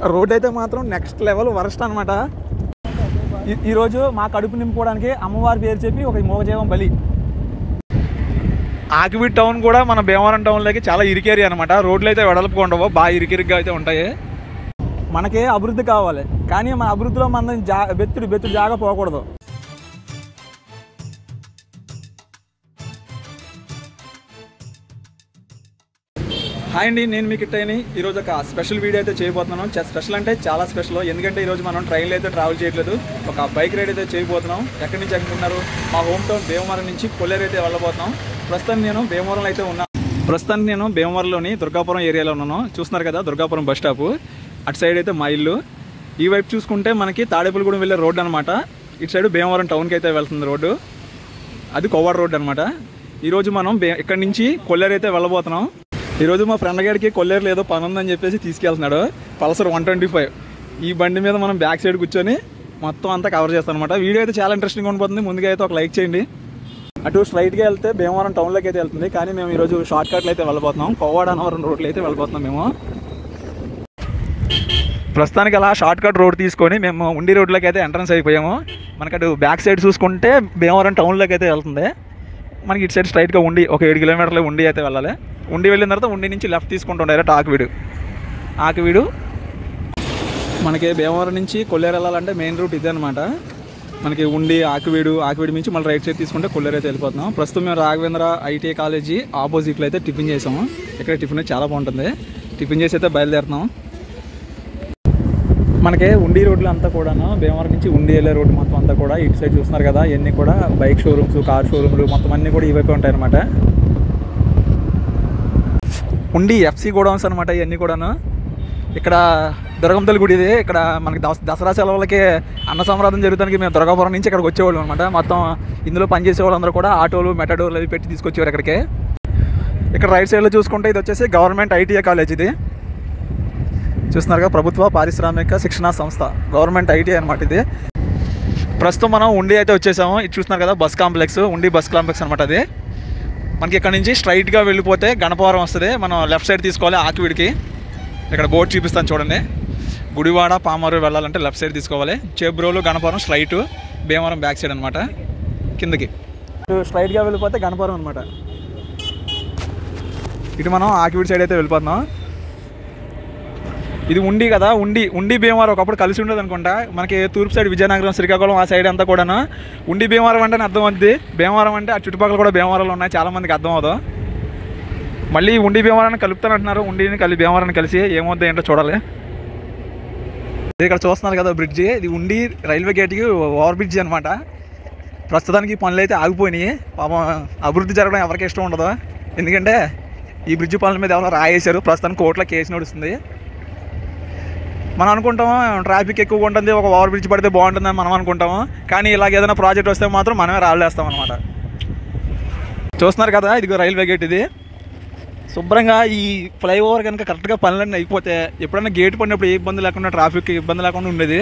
Road అయితే మాత్రం next level worst అనమాట. ఈరోజు మా కడుపు నింపుకోవడానికి అమ్మవారి పేరు చెప్పి ఒక మూగజీవం బలి. ఆకివీడు టౌన్ కూడా మన భీమవరం టౌన్లోకి చాలా ఇరికేరియా అనమాట. రోడ్లు అయితే వెడల్పుగా ఉండవు, బాగా ఇరికిరిగ్గా అయితే ఉంటాయి. మనకే అభివృద్ధి కావాలి, కానీ మన అభివృద్ధిలో మనం బెత్తుడు జాగా పోకూడదు. హాయ్ అండి, నేను మీకు ఇట్టని ఈరోజు ఒక స్పెషల్ వీడియో అయితే చేయబోతున్నాను. స్పెషల్ అంటే చాలా స్పెషల్, ఎందుకంటే ఈరోజు మనం ట్రైన్లో అయితే ట్రావెల్ చేయట్లేదు, ఒక బైక్ రైడ్ అయితే చేయబోతున్నాం. ఎక్కడి నుంచి ఎక్కుతున్నారు? మా హోమ్ టౌన్ భీమవరం నుంచి కొల్లేరు అయితే వెళ్ళబోతున్నాం. ప్రస్తుతానికి నేను భీమవరంలో అయితే ఉన్నాను. ప్రస్తుతానికి నేను భీమవరంలోని దుర్గాపురం ఏరియాలో ఉన్నాను. చూస్తున్నారు కదా, దుర్గాపురం బస్ స్టాప్. అటు సైడ్ అయితే మా ఇల్లు. ఈ వైపు చూసుకుంటే మనకి తాడేపల్లిగూడెం వెళ్ళే రోడ్డు అనమాట. ఇటు సైడ్ భీమవరం టౌన్కి అయితే వెళ్తుంది రోడ్డు. అది కొవ్వాడ రోడ్డు అనమాట. ఈరోజు మనం ఇక్కడి నుంచి కొల్లేరు అయితే వెళ్ళబోతున్నాం. ఈరోజు మా ఫ్రెండ్ గారికి కొల్లేరులో ఏదో పని ఉందని చెప్పేసి తీసుకెళ్తున్నాడు. పల్సర్ 125 ఈ బండి మీద మనం బ్యాక్ సైడ్ కూర్చొని మొత్తం అంతా కవర్ చేస్తాం అనమాట. వీడియో అయితే చాలా ఇంట్రెస్టింగ్ ఉండిపోతుంది. ముందుగా అయితే ఒక లైక్ చేయండి. అటు స్ట్రైట్గా వెళ్తే భీమవరం టౌన్లోకి అయితే వెళ్తుంది, కానీ మేము ఈరోజు షార్ట్ కట్లు అయితే వెళ్ళబోతున్నాం. కొవ్వాడ అన్నవరం రోడ్లు అయితే వెళ్ళబోతున్నాం మేము. ప్రస్తుతానికి అలా షార్ట్ కట్ రోడ్ తీసుకొని మేము ఉండి రోడ్లోకి అయితే ఎంట్రన్స్ అయిపోయాము. మనకి అటు బ్యాక్ సైడ్ చూసుకుంటే భీమవరం టౌన్లోకి అయితే వెళ్తుంది. మనకి ఇటు సైడ్ స్ట్రైట్గా ఉండి ఒక 7 కిలోమీటర్లు ఉండి అయితే వెళ్ళాలి. ఉండి వెళ్ళిన తర్వాత ఉండి నుంచి లెఫ్ట్ తీసుకుంటూ డైరెక్ట్ ఆకివీడు మనకి భీమవరం నుంచి కొల్లేరు వెళ్ళాలంటే మెయిన్ రూట్ ఇదే అనమాట. మనకి ఉండి ఆకివీడు నుంచి మళ్ళీ రైట్ సైడ్ తీసుకుంటే కొల్లేరు అయితే వెళ్ళిపోతున్నాం. ప్రస్తుతం మేము రాఘవేంద్ర ఐటీఐ కాలేజీ ఆపోజిట్లో అయితే టిఫిన్ చేసాము. ఇక్కడ టిఫిన్ చాలా బాగుంటుంది. టిఫిన్ చేసి అయితే బయలుదేరుతున్నాం. మనకి ఉండి రోడ్లు అంతా కూడాను భీమవరం నుంచి ఉండి వెళ్ళే రోడ్డు మొత్తం అంతా కూడా ఇటు సైడ్ చూస్తున్నారు కదా, ఇవన్నీ కూడా బైక్ షోరూమ్స్, కార్ షోరూమ్లు మొత్తం అన్నీ కూడా ఇవైపు ఉంటాయి అనమాట. ఉండి ఎఫ్సి గోడౌన్స్ అనమాట ఇవన్నీ కూడాను. ఇక్కడ దుర్గమ్మ గుడి ఇది. ఇక్కడ మనకి దసరా సెలవులకి అన్న సంరాధన జరుగుతానికి మేము దుర్గాపురం నుంచి ఇక్కడికి వచ్చేవాళ్ళం అనమాట. మొత్తం ఇందులో పనిచేసే వాళ్ళందరూ కూడా ఆటోలు, మెటాడోర్లు అవి పెట్టి తీసుకొచ్చేవారు ఇక్కడికి. ఇక్కడ రైట్ సైడ్లో చూసుకుంటే ఇది వచ్చేసి గవర్నమెంట్ ఐటీఐ కాలేజ్. ఇది చూస్తున్నారు కదా, ప్రభుత్వ పారిశ్రామిక శిక్షణా సంస్థ, గవర్నమెంట్ ఐటీఐ అనమాట ఇది. ప్రస్తుతం మనం ఉండి అయితే వచ్చేసాము. ఇది చూస్తున్నారు కదా, బస్ కాంప్లెక్స్, ఉండి బస్ కాంప్లెక్స్ అనమాట. అది మనకి ఇక్కడ నుంచి స్ట్రైట్గా వెళ్ళిపోతే గణపవరం వస్తుంది. మనం లెఫ్ట్ సైడ్ తీసుకోవాలి ఆకివీడికి. ఇక్కడ బోర్డు చూపిస్తాను చూడండి. గుడివాడ పామరు వెళ్ళాలంటే లెఫ్ట్ సైడ్ తీసుకోవాలి. Chebrolu Ganapavaram straight, Bhimavaram back side అనమాట. కిందకి స్ట్రైట్గా వెళ్ళిపోతే గణపవరం అనమాట. ఇటు మనం ఆకివీడి సైడ్ అయితే వెళ్ళిపోతున్నాం. ఇది ఉండి కదా, ఉండి భీమవరం ఒకప్పుడు కలిసి ఉండదు అనుకుంటా. మనకి తూర్పు సైడ్ విజయనగరం, శ్రీకాకుళం ఆ సైడ్ అంతా కూడాను ఉండి భీమవరం అంటే అర్థం అవుతుంది. భీమవరం అంటే ఆ చుట్టుపక్కల కూడా భీమవరంలో ఉన్నాయి, చాలామందికి అర్థం అవుతుంది. మళ్ళీ ఉండి భీమవరాన్ని కలుపుతానంటున్నారు. ఉండిని భీమవరాన్ని కలిసి ఏమవుద్ది ఏంటో చూడాలి. ఇక్కడ చూస్తున్నారు కదా బ్రిడ్జి, ఇది ఉండి రైల్వే గేట్కి ఓవర్ బ్రిడ్జి అనమాట. ప్రస్తుతానికి పనులు అయితే ఆగిపోయినాయి. పాపం అభివృద్ధి జరగడం ఎవరికి ఇష్టం ఉండదు, ఎందుకంటే ఈ బ్రిడ్జి పనుల మీద ఎవరో రాయేశారు. ప్రస్తుతానికి కోర్టులో కేసు నడుస్తుంది. మనం అనుకుంటాము ట్రాఫిక్ ఎక్కువగా ఉంటుంది, ఒక ఓవర్ బ్రిడ్జ్ పడితే బాగుంటుందని మనం అనుకుంటాము. కానీ ఇలాగ ఏదైనా ప్రాజెక్ట్ వస్తే మాత్రం మనమే రాళ్ళేస్తాం అనమాట. చూస్తున్నారు కదా, ఇది రైల్వే గేట్. ఇది శుభ్రంగా ఈ ఫ్లైఓవర్ కనుక కరెక్ట్గా పనులన్నీ అయిపోతే ఎప్పుడైనా గేట్ పడినప్పుడు ఏ ఇబ్బంది లేకుండా, ట్రాఫిక్ ఇబ్బంది లేకుండా ఉండేది.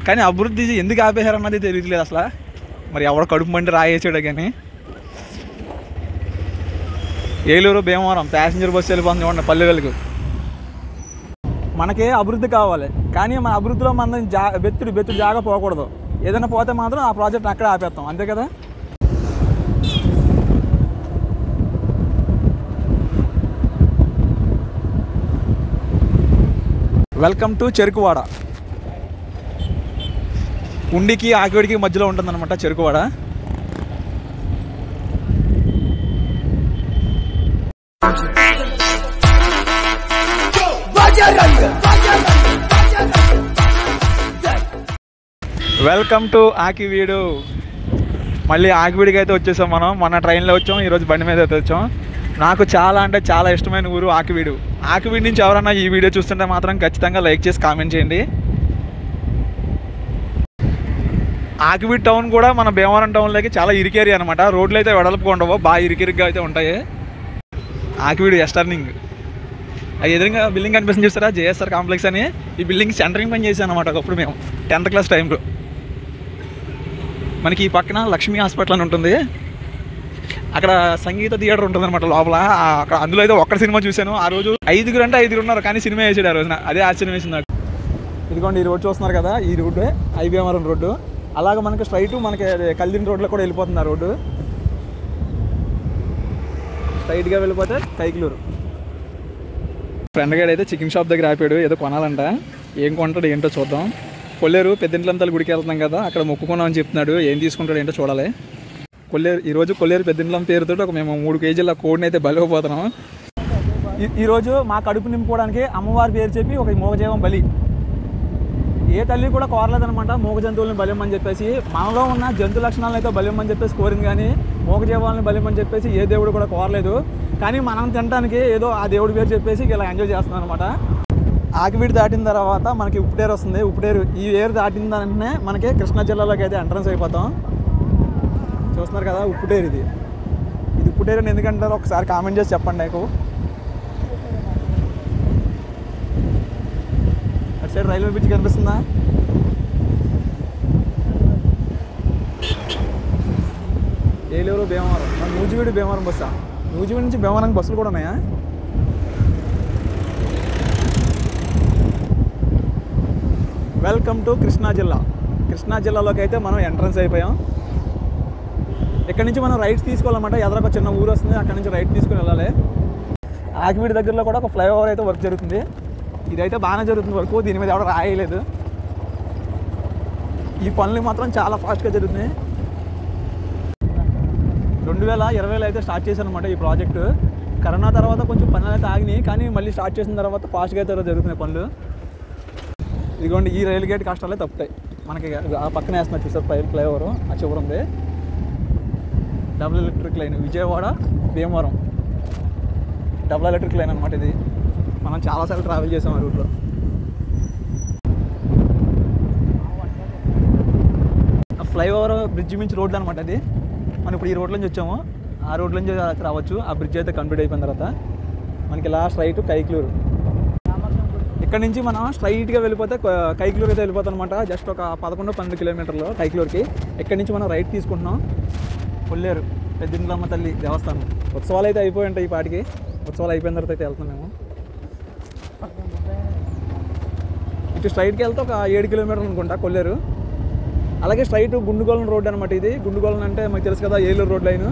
కానీ అభివృద్ధి ఎందుకు ఆపేశారు అన్నది తెలియట్లేదు అసలు. మరి ఎవడో కడుపు మండి రాయేసాడు. కానీ ఏలూరు భీమవరం ప్యాసింజర్ బస్సు వెళ్ళిపోతుంది చూడండి పల్లె వెలుగు. మనకే అభివృద్ధి కావాలి, కానీ మన అభివృద్ధిలో మనం బెత్తుడు జాగా పోకూడదు. ఏదైనా పోతే మాత్రం ఆ ప్రాజెక్ట్ అక్కడే ఆపేస్తాం, అంతే కదా. Welcome to Cherukuvada. ఉండికి ఆకివీడికి మధ్యలో ఉంటుందన్నమాట చెరుకువాడ. Welcome to Akividu. మళ్ళీ ఆకివీడికి అయితే వచ్చేసాం మనం. మన ట్రైన్లో వచ్చాం, ఈరోజు బండి మీద అయితే వచ్చాం. నాకు చాలా అంటే చాలా ఇష్టమైన ఊరు ఆకివీడు. ఆకివీడు నుంచి ఎవరన్నా ఈ వీడియో చూస్తుంటే మాత్రం ఖచ్చితంగా లైక్ చేసి కామెంట్ చేయండి. ఆకివీడు టౌన్ కూడా మన భీమవరం టౌన్లోకి చాలా ఇరికేరియా అనమాట. రోడ్లు అయితే వెడల్పుగా ఉండవు, బాగా ఇరికిరిగ్గా అయితే ఉంటాయి. ఆకివీడు ఎస్టర్నింగ్ ఎదురుగా బిల్డింగ్ కనిపిస్తుంది చూస్తారా, జేఎస్ఆర్ కాంప్లెక్స్ అని. ఈ బిల్డింగ్ సెంటరింగ్ పని చేశాను అనమాట ఒకప్పుడు మేము 10th క్లాస్ టైంలో. మనకి ఈ పక్కన లక్ష్మీ హాస్పిటల్ అని ఉంటుంది. అక్కడ సంగీత థియేటర్ ఉంటుంది అనమాట లోపల. అక్కడ అందులో అయితే ఒక్క సినిమా చూశాను ఆ రోజు. 5 అంటే 5 ఉన్నారు, కానీ సినిమా వేసాడు ఆ రోజున. అదే ఆశ్చర్యం వేసింది నాకు. ఇదిగోండి ఈ రోడ్ చూస్తున్నారు కదా, ఈ రోడ్డు ఐబీఎంఆర్ఎం రోడ్డు. అలాగే మనకి స్ట్రైట్ మనకి కల్దిన్ రోడ్లో కూడా వెళ్ళిపోతుంది ఆ రోడ్డు. స్ట్రైట్గా వెళ్ళిపోతే కైకిలూరు. ఫ్రెండ్ గైడ్ అయితే చికెన్ షాప్ దగ్గర ఆపాడు, ఏదో కొనాలంట. ఏం కొంటాడు ఏంటో చూద్దాం. కొల్లేరు పెద్దింట్లంతల గుడికి వెళ్తున్నాం కదా, అక్కడ మొక్కుకున్నామని చెప్తున్నాడు. ఏం తీసుకుంటాడు ఏంటో చూడాలి. ఈరోజు కొల్లేరు పెద్దింట్లం పేరుతో మేము 3 కేజీల కోడిని అయితే బలిపోతున్నాం. ఈరోజు మా కడుపు నింపుకోవడానికి అమ్మవారి పేరు చెప్పి ఒక మూగజీవం బలి. ఏ తల్లి కూడా కోరలేదనమాట మూగ జంతువులను బలిమ్మని చెప్పేసి. మనలో ఉన్న జంతు లక్షణాలను అయితే బలిమ్మని చెప్పేసి కోరింది, కానీ మూగజీవాలను బలిమ్మని చెప్పేసి ఏ దేవుడు కూడా కోరలేదు. కానీ మనం తినడానికి ఏదో ఆ దేవుడి పేరు చెప్పేసి ఇలా ఎంజాయ్ చేస్తున్నాం అనమాట. ఆకివీడు దాటిన తర్వాత మనకి ఉప్పుటేరు వస్తుంది. ఉప్పుటేరు ఈ ఏరు దాటిన దాంట్నే మనకి కృష్ణా జిల్లాలోకి అయితే ఎంట్రన్స్ అయిపోతాం. చూస్తున్నారు కదా ఉప్పుటేరు. ఇది ఉప్పుటేరు అని ఎందుకంటారో ఒకసారి కామెంట్ చేసి చెప్పండి. నాకు అటు సైడ్ రైల్వే బ్రిడ్జ్ కనిపిస్తుందా? ఏలూరు భీమవరం, నూజివీడు భీమవరం బస్సా? నూజివీడు నుంచి భీమవరం బస్సులు కూడా ఉన్నాయా? వెల్కమ్ టు కృష్ణా జిల్లా. కృష్ణా జిల్లాలోకి అయితే మనం ఎంట్రన్స్ అయిపోయాం. ఇక్కడ నుంచి మనం రైట్ తీసుకోవాలన్నమాట. ఎదరొక చిన్న ఊరు వస్తుంది, అక్కడ నుంచి రైట్ తీసుకుని వెళ్ళాలి. ఆకివీడి దగ్గరలో కూడా ఒక ఫ్లైఓవర్ అయితే వర్క్ జరుగుతుంది. ఇదైతే బాగానే జరుగుతుంది వర్క్, దీని మీద ఎవడో రాయలేదు. ఈ పనులు మాత్రం చాలా ఫాస్ట్గా జరుగుతున్నాయి. 2020లో అయితే స్టార్ట్ చేశాను అనమాట ఈ ప్రాజెక్టు. కరోనా తర్వాత కొంచెం పనులు అయితే ఆగినాయి, కానీ మళ్ళీ స్టార్ట్ చేసిన తర్వాత ఫాస్ట్గా అయితే జరుగుతున్నాయి పనులు. ఇదిగోండి ఈ రైలు గేట్ కష్టాలే తప్పుతాయి మనకి. ఆ పక్కన వేస్తున్నారు చూసారు ఫ్లైఓవర్, ఆ చివరి ఉంది. Double electric line Vijayawada Bhimavaram double electric line అనమాట. ఇది మనం చాలాసార్లు ట్రావెల్ చేసాం ఆ రూట్లో. ఫ్లైఓవర్ బ్రిడ్జ్ నుంచి రోడ్లు అనమాట. అది మనం ఇప్పుడు ఈ రోడ్ నుంచి వచ్చాము, ఆ రోడ్ నుంచి రావచ్చు. ఆ బ్రిడ్జ్ అయితే కంప్లీట్ అయిపోయిన తర్వాత మనకి లాస్ట్ రైట్ కైకిలూరు. ఇక్కడ నుంచి మనం స్ట్రైట్గా వెళ్ళిపోతే కైకిలూరు అయితే వెళ్ళిపోతాం అనమాట. జస్ట్ ఒక 11-12 కిలోమీటర్లు కైకిలూరుకి. ఇక్కడ నుంచి మనం రైట్ తీసుకుంటున్నాం. కొల్లేరు పెద్దింట్లమ్మ తల్లి దేవస్థానం. ఉత్సవాలు అయితే అయిపోయి ఉంటాయి. ఈ పాటికి ఉత్సవాలు అయిపోయిన తర్వాత అయితే వెళ్తున్నాం మేము. ఇటు స్ట్రైట్కి వెళ్తే ఒక 7 కిలోమీటర్లు అనుకుంటా కొల్లేరు. అలాగే స్ట్రైట్ గుండుగోళం రోడ్ అనమాట. ఇది గుండుగోళం అంటే మనకు తెలుసు కదా, ఏలూరు రోడ్ లైన్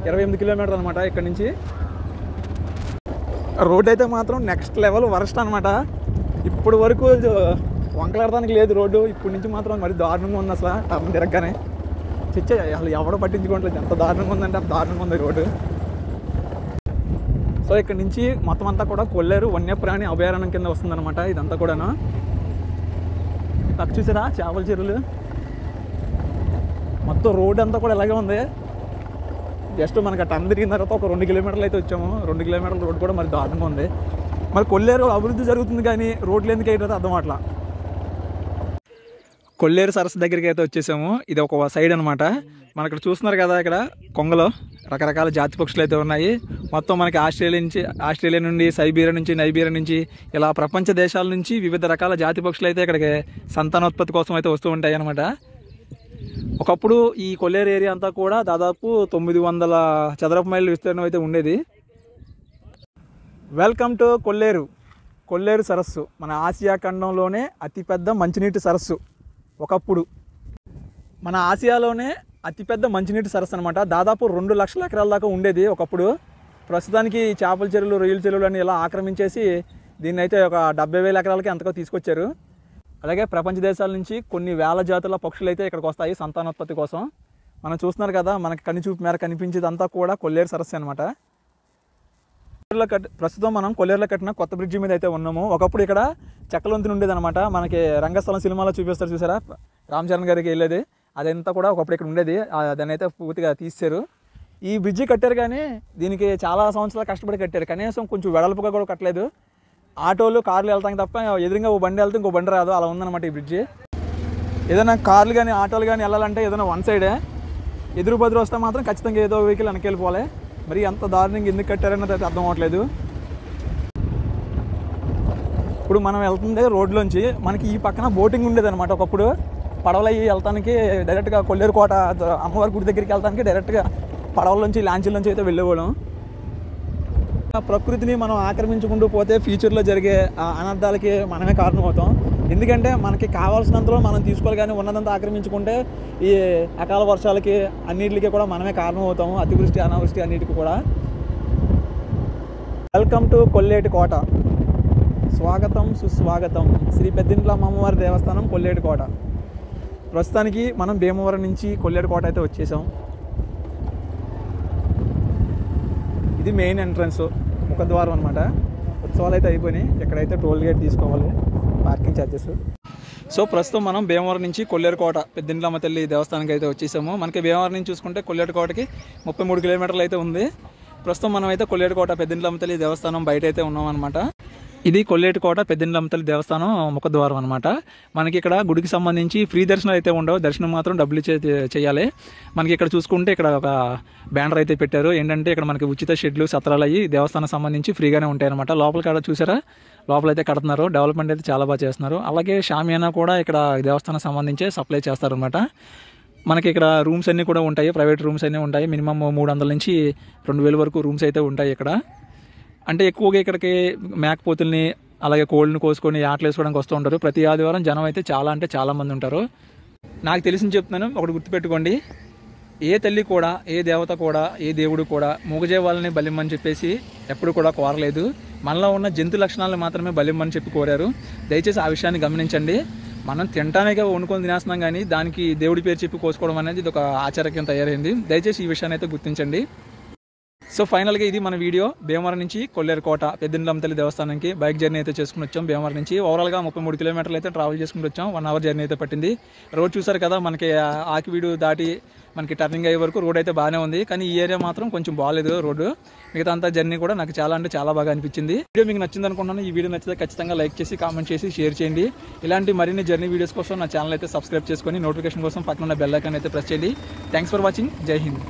28 కిలోమీటర్లు అనమాట ఇక్కడ నుంచి. రోడ్ అయితే మాత్రం నెక్స్ట్ లెవెల్ వర్స్ట్ అనమాట. ఇప్పుడు వరకు వంకలాడటానికి లేదు రోడ్డు, ఇప్పటి నుంచి మాత్రం మరి దారుణంగా ఉంది. అసలు టర్న్ తిరగగానే చిచ్చే అసలు ఎవడో పట్టించుకోవట్లేదు, ఎంత దారుణంగా ఉందంటే అంత దారుణంగా ఉంది రోడ్డు. సో ఇక్కడ నుంచి మొత్తం అంతా కూడా కొల్లేరు వన్యప్రాణి అభయారణ్యం కింద వస్తుందన్నమాట ఇదంతా కూడాను. పక్క చూసారా చేపల చెరువులు. మొత్తం రోడ్ అంతా కూడా ఇలాగే ఉంది. జస్ట్ మనకి టర్న్ తిరిగిన తర్వాత ఒక 2 కిలోమీటర్లు అయితే వచ్చాము. 2 కిలోమీటర్ల రోడ్ కూడా మరి దారుణంగా ఉంది. మరి కొల్లేరు అభివృద్ధి జరుగుతుంది కానీ రోడ్లు ఎందుకు అయితే అర్థం అట్లా. కొల్లేరు సరస్సు దగ్గరికి అయితే వచ్చేసాము. ఇది ఒక సైడ్ అనమాట. మన ఇక్కడ చూస్తున్నారు కదా, ఇక్కడ కొంగలో రకరకాల జాతి పక్షులు అయితే ఉన్నాయి. మొత్తం మనకి ఆస్ట్రేలియా నుండి సైబీరియా నుంచి నైబీరియా నుంచి ఇలా ప్రపంచ దేశాల నుంచి వివిధ రకాల జాతి పక్షులు అయితే ఇక్కడికి సంతానోత్పత్తి కోసం అయితే వస్తూ ఉంటాయి అన్నమాట. ఒకప్పుడు ఈ కొల్లేరు ఏరియా అంతా కూడా దాదాపు 900 చదరపు మైళ్ళ విస్తీర్ణం అయితే ఉండేది. వెల్కమ్ టు కొల్లేరు సరస్సు. మన ఆసియా ఖండంలోనే అతిపెద్ద మంచినీటి సరస్సు. ఒకప్పుడు మన ఆసియాలోనే అతిపెద్ద మంచినీటి సరస్సు అనమాట. దాదాపు 2 లక్షల ఎకరాల దాకా ఉండేది ఒకప్పుడు. ప్రస్తుతానికి చేపల చెరువులు, రొయ్యల చెరువులు అని ఇలా ఆక్రమించేసి దీన్ని అయితే ఒక 70,000 ఎకరాలకి అంతగా తీసుకొచ్చారు. అలాగే ప్రపంచ దేశాల నుంచి కొన్ని వేల జాతుల పక్షులు అయితే ఇక్కడికి వస్తాయి సంతానోత్పత్తి కోసం. మనం చూస్తున్నారు కదా, మనకి కనిచూపు మేర కనిపించేదంతా కూడా కొల్లేరు సరస్సు అనమాట. ప్రస్తుతం మనం కొల్లేరులో కట్టిన కొత్త బ్రిడ్జి మీద అయితే ఉన్నాము. ఒకప్పుడు ఇక్కడ చెక్కలొంతుని ఉండేది అనమాట. మనకి రంగస్థలం సినిమాలో చూపిస్తారు చూసారా, రామ్ చరణ్ గారికి వెళ్ళేది, అదంతా కూడా ఒకప్పుడు ఇక్కడ ఉండేది. దాన్ని అయితే పూర్తిగా తీశారు. ఈ బ్రిడ్జి కట్టారు కానీ దీనికి చాలా సంవత్సరాలు కష్టపడి కట్టారు. కనీసం కొంచెం వెడల్పుగా కూడా కట్టలేదు. ఆటోలు కార్లు వెళ్తాం తప్ప ఎదురుగా ఓ బండి వెళ్తే ఇంకో బండి రాదు, అలా ఉందన్నమాట ఈ బ్రిడ్జి. ఏదైనా కార్లు కానీ ఆటోలు కానీ వెళ్ళాలంటే ఏదైనా వన్ సైడే, ఎదురు బదురు వస్తే మాత్రం ఖచ్చితంగా ఏదో వెహికల్ వెనక్కి వెళ్ళిపోవాలి. మరి అంత దారుణంగా ఎందుకు కట్టారన్నది అయితే అర్థం అవ్వట్లేదు. ఇప్పుడు మనం వెళ్తుండే రోడ్లోంచి మనకి ఈ పక్కన బోటింగ్ ఉండేది అనమాట. ఒకప్పుడు పడవలు అయ్యి వెళ్తానికి డైరెక్ట్గా కొల్లేరు కోట అమ్మవారి గుడి దగ్గరికి వెళ్తానికి డైరెక్ట్గా పడవల నుంచి లాంచీల నుంచి అయితే వెళ్ళేవాళ్ళం. ప్రకృతిని మనం ఆక్రమించుకుంటూ పోతే ఫ్యూచర్లో జరిగే అనర్థాలకి మనమే కారణం అవుతాం. ఎందుకంటే మనకి కావాల్సినంతలో మనం తీసుకోవాలి, కానీ ఉన్నదంతా ఆక్రమించుకుంటే ఈ అకాల వర్షాలకి అన్నిటికీ కూడా మనమే కారణం అవుతాము, అతివృష్టి అనావృష్టి అన్నిటికీ కూడా. వెల్కమ్ టు కొల్లేటి కోట. స్వాగతం సుస్వాగతం. శ్రీ పెద్దింట్లమ్మ అమ్మవారి దేవస్థానం కొల్లేటి కోట. ప్రస్తుతానికి మనం భీమవరం నుంచి కొల్లేటి కోట అయితే వచ్చేసాం. ఇది మెయిన్ ఎంట్రన్స్, ముఖద్వారం అనమాట. ఉత్సవాలు అయితే అయిపోయినాయి. ఎక్కడైతే టోల్ గేట్ తీసుకోవాలి, పార్కింగ్ ఛార్జెస్. సో ప్రస్తుతం మనం భీమవరం నుంచి కొల్లేరు కోట పెద్దింట్లమ్మ తల్లి దేవస్థానానికి అయితే వచ్చేసాము. మనకి భీమవరం నుంచి చూసుకుంటే కొల్లేరు కోటకి 33 కిలోమీటర్లు అయితే ఉంది. ప్రస్తుతం మనం అయితే కొల్లేరు కోట పెద్దింట్లమ్మ తల్లి దేవస్థానం బయట అయితే ఉన్నాం అనమాట. ఇది కొల్లేటి కోట పెద్దింట్లమ్మ తల్లి దేవస్థానం ముఖద్వారం అనమాట. మనకి ఇక్కడ గుడికి సంబంధించి ఫ్రీ దర్శనాలు అయితే ఉండవు, దర్శనం మాత్రం డబ్బులు చేయాలి. మనకి ఇక్కడ చూసుకుంటే ఇక్కడ ఒక బ్యానర్ అయితే పెట్టారు. ఏంటంటే ఇక్కడ మనకి ఉచిత షెడ్లు సత్రాలు అయ్యి దేవస్థానం సంబంధించి ఫ్రీగానే ఉంటాయి అనమాట. లోపల కాడ చూసారా, లోపలైతే కడుతున్నారు. డెవలప్మెంట్ అయితే చాలా బాగా చేస్తున్నారు. అలాగే షామియానా కూడా ఇక్కడ దేవస్థానం సంబంధించి సప్లై చేస్తారనమాట. మనకి ఇక్కడ రూమ్స్ అన్నీ కూడా ఉంటాయి, ప్రైవేట్ రూమ్స్ అన్నీ ఉంటాయి. మినిమం 300 నుంచి 2000 వరకు రూమ్స్ అయితే ఉంటాయి ఇక్కడ. అంటే ఎక్కువగా ఇక్కడికి మేకపోతుల్ని అలాగే కోళ్ళని కోసుకొని ఆటలు వేసుకోవడానికి వస్తూ ఉంటారు. ప్రతి ఆదివారం జనం అయితే చాలా అంటే చాలా మంది ఉంటారు. నాకు తెలిసింది చెప్తున్నాను, ఒకటి గుర్తుపెట్టుకోండి. ఏ తల్లి కూడా, ఏ దేవత కూడా, ఏ దేవుడు కూడా మూగజీవాలని బలిమ్మని చెప్పేసి ఎప్పుడు కూడా కోరలేదు. మనలో ఉన్న జంతు లక్షణాలను మాత్రమే బలిమ్మని చెప్పి కోరారు. దయచేసి ఆ విషయాన్ని గమనించండి. మనం తినటానికే వండుకొని తినేస్తున్నాం, కానీ దానికి దేవుడి పేరు చెప్పి కోసుకోవడం అనేది ఇది ఒక ఆచారక్యం తయారైంది. దయచేసి ఈ విషయాన్ని అయితే గుర్తించండి. సో ఫైనల్గా ఇది మన వీడియో. భీమవరం నుంచి కొల్లేరు కోట పెద్దింట్లమ్మ తల్లి దేవస్థానానికి బైక్ జర్నీ అయితే చేసుకుని వచ్చాం. భీమవరం నుంచి ఓవరాల్గా 33 కిలోమీటర్లు అయితే ట్రావెల్ చేసుకుని వచ్చాం. 1 అవర్ జర్నీ అయితే పట్టింది. రోడ్ చూసారు కదా, మనకి ఆకివీడు దాటి మనకి టర్నింగ్ అయ్యే వరకు రోడ్ అయితే బాగానే ఉంది, కానీ ఈ ఏరియా మాత్రం కొంచెం బాగాలేదు రోడ్డు. మిగతా అంతా జర్నీ కూడా నాకు చాలా అంటే చాలా బాగా అనిపించింది. వీడియో మీకు నచ్చింది అనుకుంటున్నాను. ఈ వీడియో నచ్చితే ఖచ్చితంగా లైక్ చేసి, కామెంట్ చేసి, షేర్ చేయండి. ఇలాంటి మరిన్ని జర్నీ వీడియోస్ కోసం నా ఛానల్ అయితే సబ్స్క్రైబ్ చేసుకొని నోటిఫికేషన్ కోసం పక్కన ఉన్న బెల్ ఐకాన్ అయితే ప్రెస్ చేయండి. Thanks for watching. జై హింద్.